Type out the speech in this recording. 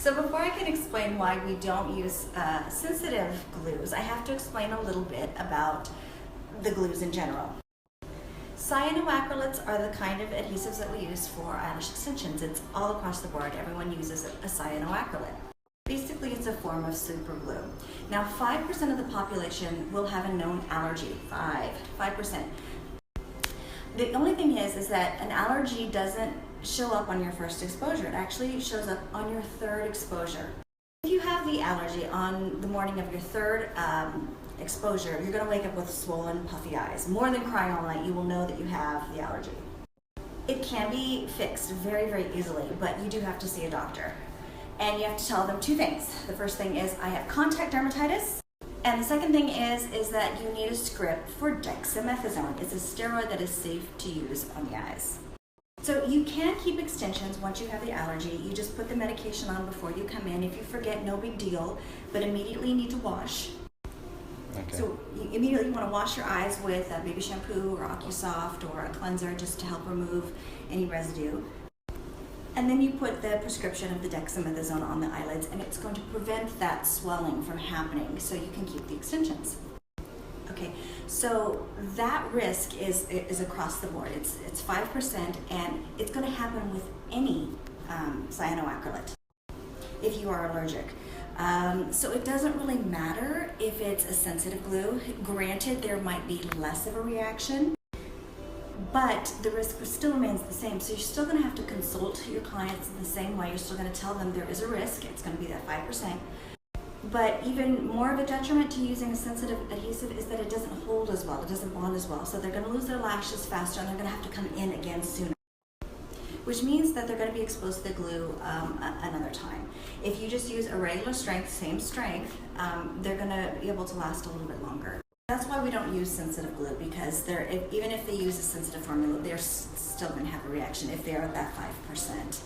So before I can explain why we don't use sensitive glues, I have to explain a little bit about the glues in general. Cyanoacrylates are the kind of adhesives that we use for eyelash extensions. It's all across the board. Everyone uses a cyanoacrylate. Basically, it's a form of super glue. Now, 5% of the population will have a known allergy. 5%. The only thing is that an allergy doesn't show up on your first exposure. It actually shows up on your third exposure. If you have the allergy on the morning of your third exposure, you're going to wake up with swollen, puffy eyes. More than crying all night, you will know that you have the allergy. It can be fixed very, very easily, but you do have to see a doctor. And you have to tell them two things. The first thing is, I have contact dermatitis. And the second thing is that you need a script for dexamethasone. It's a steroid that is safe to use on the eyes. So you can keep extensions once you have the allergy. You just put the medication on before you come in. If you forget, no big deal, but immediately you need to wash. Okay. So you immediately want to wash your eyes with baby shampoo or OcuSoft or a cleanser just to help remove any residue. And then you put the prescription of the dexamethasone on the eyelids, and it's going to prevent that swelling from happening so you can keep the extensions. Okay, so that risk is across the board. It's 5%, and it's going to happen with any cyanoacrylate if you are allergic. So it doesn't really matter if it's a sensitive glue. Granted, there might be less of a reaction, but the risk still remains the same. So you're still going to have to consult your clients in the same way. You're still going to tell them there is a risk. It's going to be that 5%. But even more of a detriment to using a sensitive adhesive is that it doesn't hold as well. It doesn't bond as well. So they're going to lose their lashes faster, and they're going to have to come in again sooner, which means that they're going to be exposed to the glue another time. If you just use a regular strength, same strength, they're going to be able to last a little bit longer. That's why we don't use sensitive glue, because even if they use a sensitive formula, they're still going to have a reaction if they're at that 5%.